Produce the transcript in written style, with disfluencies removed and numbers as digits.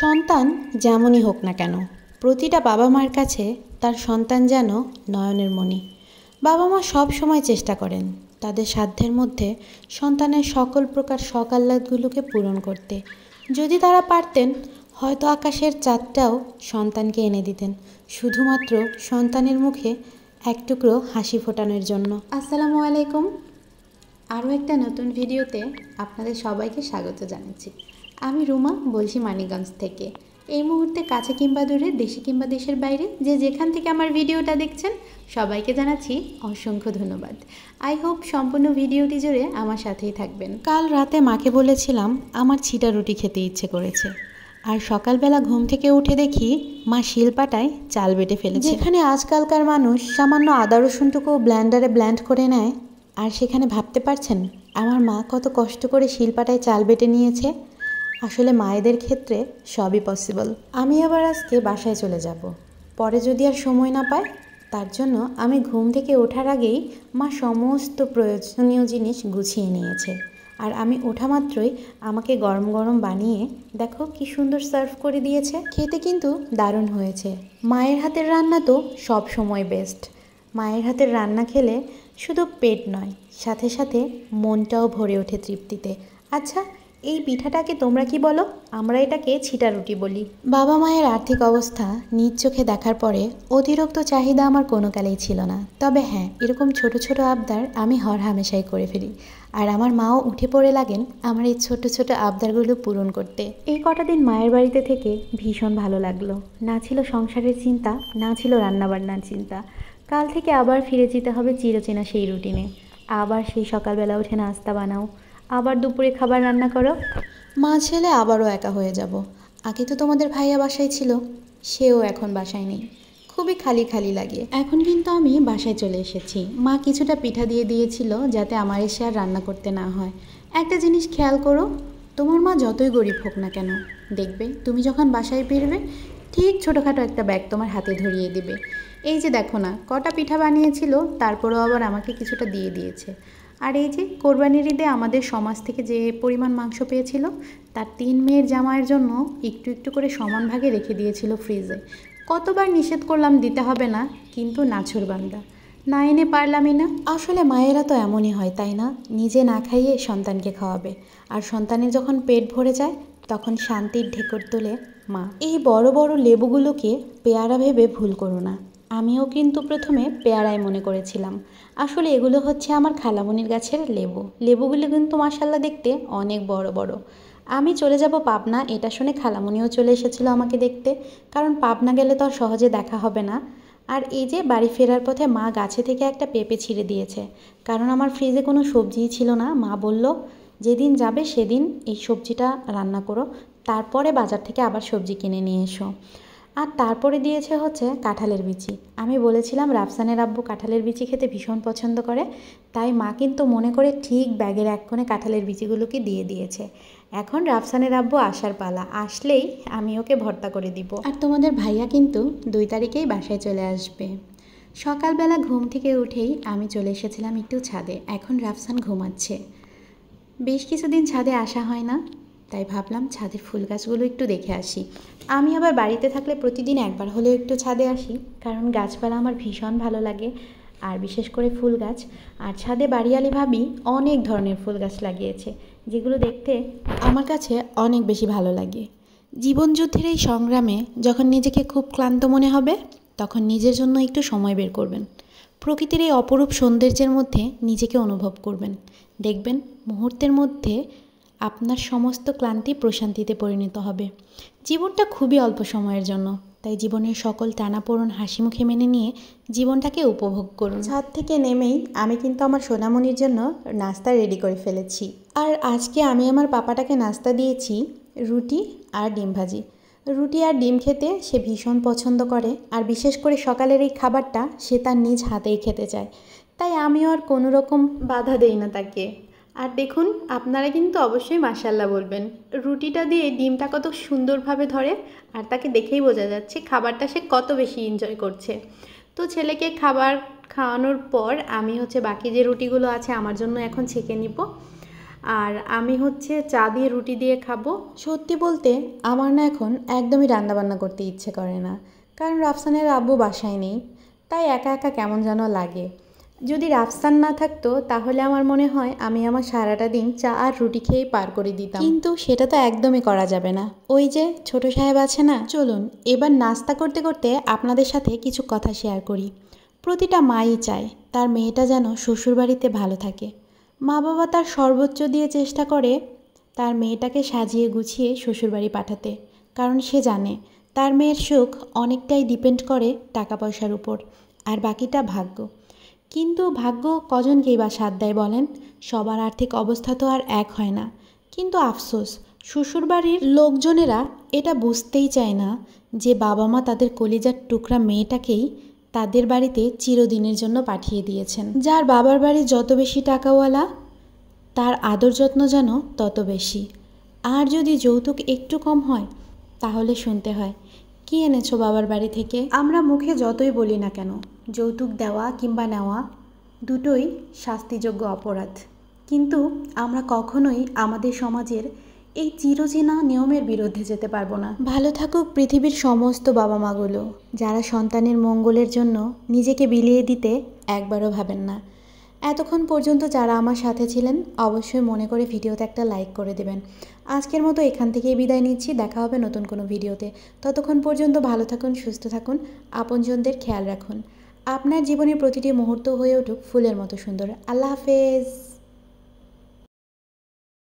সন্তান যেমনই হোক না কেন, প্রতিটা বাবা মার কাছে তার সন্তান যেন নয়নের মণি। বাবা মা সব সময় চেষ্টা করেন তাদের সাধ্যের মধ্যে সন্তানের সকল প্রকার শখ আহ্লাদগুলোকে পূরণ করতে। যদি তারা পারতেন, হয়তো আকাশের চাঁদটাও সন্তানকে এনে দিতেন, শুধুমাত্র সন্তানের মুখে এক টুকরো হাসি ফোটানোর জন্য। আসসালামু আলাইকুম। আরও একটা নতুন ভিডিওতে আপনাদের সবাইকে স্বাগত জানাচ্ছি। আমি রুমা, বলছি মানিকগঞ্জ থেকে। এই মুহূর্তে কাছে কিংবা দূরে, দেশে কিংবা দেশের বাইরে, যে যেখান থেকে আমার ভিডিওটা দেখছেন সবাইকে জানাচ্ছি অসংখ্য ধন্যবাদ। আই হোপ সম্পূর্ণ ভিডিওটি জুড়ে আমার সাথেই থাকবেন। কাল রাতে মাকে বলেছিলাম আমার ছিটা রুটি খেতে ইচ্ছে করেছে, আর সকালবেলা ঘুম থেকে উঠে দেখি মা শিলপাটায় চাল বেটে ফেলেছে। যেখানে আজকালকার মানুষ সামান্য আদা রসুনটুকু ব্লেন্ডারে ব্লেন্ড করে নেয়, আর সেখানে ভাবতে পারছেন আমার মা কত কষ্ট করে শিলপাটায় চাল বেটে নিয়েছে। আসলে মায়েদের ক্ষেত্রে সবই পসিবল। আমি আবার আজকে বাসায় চলে যাব, পরে যদি আর সময় না পাই। তার জন্য আমি ঘুম থেকে ওঠার আগেই মা সমস্ত প্রয়োজনীয় জিনিস গুছিয়ে নিয়েছে, আর আমি ওঠা মাত্রই আমাকে গরম গরম বানিয়ে দেখো কি সুন্দর সার্ভ করে দিয়েছে। খেতে কিন্তু দারুণ হয়েছে। মায়ের হাতের রান্না তো সব সময় বেস্ট। মায়ের হাতের রান্না খেলে শুধু পেট নয়, সাথে সাথে মনটাও ভরে ওঠে তৃপ্তিতে। আচ্ছা, এই পিঠাটাকে তোমরা কি বলো? আমরা এটাকে ছিটা রুটি বলি। বাবা মায়ের আর্থিক অবস্থা নিজ চোখে দেখার পরে অতিরিক্ত চাহিদা আমার কোনো কালেই ছিল না। তবে হ্যাঁ, এরকম ছোট ছোট আবদার আমি হরহামেশাই করে ফেলি, আর আমার মাও উঠে পড়ে লাগেন আমার এই ছোট ছোট আবদারগুলো পূরণ করতে। এই কটা দিন মায়ের বাড়িতে থেকে ভীষণ ভালো লাগলো। না ছিল সংসারের চিন্তা, না ছিল রান্নাবান্নার চিন্তা। কাল থেকে আবার ফিরে যেতে হবে চিরচেনা সেই রুটিনে। আবার সেই সকালবেলা উঠে নাস্তা বানাও, আবার দুপুরে খাবার রান্না করো। মা ছেলে আবারও একা হয়ে যাব। আগে তো তোমাদের ভাইয়া বাসায় ছিল, সেও এখন বাসায় নেই। খুবই খালি খালি লাগে। এখন কিন্তু আমি বাসায় চলে এসেছি। মা কিছুটা পিঠা দিয়ে দিয়েছিল যাতে আমার এসে আর রান্না করতে না হয়। একটা জিনিস খেয়াল করো, তোমার মা যতই গরিব হোক না কেন, দেখবে তুমি যখন বাসায় ফিরবে ঠিক ছোটোখাটো একটা ব্যাগ তোমার হাতে ধরিয়ে দিবে। এই যে দেখো না, কটা পিঠা বানিয়েছিল, তারপরেও আবার আমাকে কিছুটা দিয়ে দিয়েছে। আর এই যে কোরবানির ঈদে আমাদের সমাজ থেকে যে পরিমাণ মাংস পেয়েছিল, তার 3 মেয়ের জামাইয়ের জন্য একটু একটু করে সমান ভাগে রেখে দিয়েছিল ফ্রিজে। কতবার নিষেধ করলাম দিতে হবে না, কিন্তু নাছোড়বান্দা, না এনে পারলামই না। আসলে মায়েরা তো এমনই হয়, তাই না? নিজে না খাইয়ে সন্তানকে খাওয়াবে, আর সন্তানের যখন পেট ভরে যায় তখন শান্তির ঢেকুর তোলে মা। এই বড় বড় লেবুগুলোকে পেয়ারা ভেবে ভুল করো না। আমিও কিন্তু প্রথমে পেয়ারাই মনে করেছিলাম। আসলে এগুলো হচ্ছে আমার খালামণির গাছের লেবু। লেবুগুলো কিন্তু মাশাআল্লাহ দেখতে অনেক বড় বড়। আমি চলে যাব পাবনা, এটা শুনে খালামণিও চলে এসেছিলো আমাকে দেখতে, কারণ পাবনা গেলে তো আর সহজে দেখা হবে না। আর এই যে বাড়ি ফেরার পথে মা গাছে থেকে একটা পেঁপে ছিঁড়ে দিয়েছে, কারণ আমার ফ্রিজে কোনো সবজিই ছিল না। মা বলল যেদিন যাবে সেদিন এই সবজিটা রান্না করো, তারপরে বাজার থেকে আবার সবজি কিনে নিয়ে এসো। আর তারপরে দিয়েছে হচ্ছে কাঁঠালের বিচি। আমি বলেছিলাম রাফসানের আব্বু কাঁঠালের বিচি খেতে ভীষণ পছন্দ করে, তাই মা কিন্তু মনে করে ঠিক ব্যাগের এক কোণে কাঁঠালের বিচিগুলোকে দিয়ে দিয়েছে। এখন রাফসানের আব্বু আসার পালা, আসলেই আমি ওকে ভর্তা করে দিব। আর তোমাদের ভাইয়া কিন্তু 2 তারিখেই বাসায় চলে আসবে। সকালবেলা ঘুম থেকে উঠেই আমি চলে এসেছিলাম একটু ছাদে। এখন রাফসান ঘুমাচ্ছে। বেশ কিছুদিন ছাদে আসা হয় না, তাই ভাবলাম ছাদের ফুল গাছগুলো একটু দেখে আসি। আমি আবার বাড়িতে থাকলে প্রতিদিন একবার হলেও একটু ছাদে আসি, কারণ গাছপালা আমার ভীষণ ভালো লাগে, আর বিশেষ করে ফুল গাছ। আর ছাদে বাড়িয়ালি ভাবি অনেক ধরনের ফুল গাছ লাগিয়েছে, যেগুলো দেখতে আমার কাছে অনেক বেশি ভালো লাগে। জীবনযুদ্ধের এই সংগ্রামে যখন নিজেকে খুব ক্লান্ত মনে হবে, তখন নিজের জন্য একটু সময় বের করবেন। প্রকৃতির এই অপরূপ সৌন্দর্যের মধ্যে নিজেকে অনুভব করবেন। দেখবেন মুহূর্তের মধ্যে আপনার সমস্ত ক্লান্তি প্রশান্তিতে পরিণত হবে। জীবনটা খুবই অল্প সময়ের জন্য, তাই জীবনের সকল টানাপোড়েন হাসি মুখে মেনে নিয়ে জীবনটাকে উপভোগ করুন। ছাদ থেকে নেমেই আমি কিন্তু আমার সোনামণির জন্য নাস্তা রেডি করে ফেলেছি। আর আজকে আমি আমার পাপাটাকে নাস্তা দিয়েছি রুটি আর ডিম ভাজি। রুটি আর ডিম খেতে সে ভীষণ পছন্দ করে, আর বিশেষ করে সকালের এই খাবারটা সে তার নিজ হাতেই খেতে চায়, তাই আমিও আর কোনো রকম বাধা দেই না তাকে। আর দেখুন, আপনারা কিন্তু অবশ্যই মাশাআল্লাহ বলবেন। রুটিটা দিয়ে ডিমটা কত সুন্দরভাবে ধরে, আর তাকে দেখেই বোঝা যাচ্ছে খাবারটা সে কত বেশি এনজয় করছে। তো ছেলেকে খাবার খাওয়ানোর পর আমি হচ্ছে বাকি যে রুটিগুলো আছে আমার জন্য এখন ছেঁকে নিব। আর আমি হচ্ছে চা দিয়ে রুটি দিয়ে খাবো। সত্যি বলতে আমার না এখন একদমই রান্নাবান্না করতে ইচ্ছে করে না, কারণ রাফসানের আব্বু বাসায় নেই, তাই একা একা কেমন যেন লাগে। যদি রাফসান না থাকতো তাহলে আমার মনে হয় আমি আমার সারাটা দিন চা আর রুটি খেয়েই পার করে দিতাম, কিন্তু সেটা তো একদমই করা যাবে না। ওই যে ছোট সাহেব আছে না, চলুন এবার নাস্তা করতে করতে আপনাদের সাথে কিছু কথা শেয়ার করি। প্রতিটা মাই চায় তার মেয়েটা যেন শ্বশুরবাড়িতে ভালো থাকে। মা বাবা তার সর্বোচ্চ দিয়ে চেষ্টা করে তার মেয়েটাকে সাজিয়ে গুছিয়ে শ্বশুরবাড়ি পাঠাতে, কারণ সে জানে তার মেয়ের সুখ অনেকটাই ডিপেন্ড করে টাকা পয়সার উপর, আর বাকিটা ভাগ্য। কিন্তু ভাগ্য কজনকেই বা সাথ দেয় বলেন? সবার আর্থিক অবস্থা তো আর এক হয় না। কিন্তু আফসোস, শ্বশুরবাড়ির লোকজনেরা এটা বুঝতেই চায় না যে বাবা মা তাদের কলিজার টুকরা মেয়েটাকেই তাদের বাড়িতে চিরদিনের জন্য পাঠিয়ে দিয়েছেন। যার বাবার বাড়ি যত বেশি টাকাওয়ালা, তার আদর যত্ন যেন তত বেশি। আর যদি যৌতুক একটু কম হয় তাহলে শুনতে হয়, কি এনেছো বাবার বাড়ি থেকে? আমরা মুখে যতই বলি না কেন, যৌতুক দেওয়া কিংবা নেওয়া দুটোই শাস্তিযোগ্য অপরাধ। কিন্তু আমরা কখনোই আমাদের সমাজের এই চিরচেনা নিয়মের বিরুদ্ধে যেতে পারবো না। ভালো থাকুক পৃথিবীর সমস্ত বাবা মাগুলো, যারা সন্তানের মঙ্গলের জন্য নিজেকে বিলিয়ে দিতে একবারও ভাবেন না। এতক্ষণ পর্যন্ত যারা আমার সাথে ছিলেন অবশ্যই মনে করে ভিডিওতে একটা লাইক করে দেবেন। আজকের মতো এখান থেকেই বিদায় নিচ্ছি, দেখা হবে নতুন কোনো ভিডিওতে। ততক্ষণ পর্যন্ত ভালো থাকুন, সুস্থ থাকুন, আপনজনদের খেয়াল রাখুন। আপনার জীবনের প্রতিটি মুহূর্ত হয়ে উঠুক ফুলের মতো সুন্দর। আল্লাহ হাফেজ।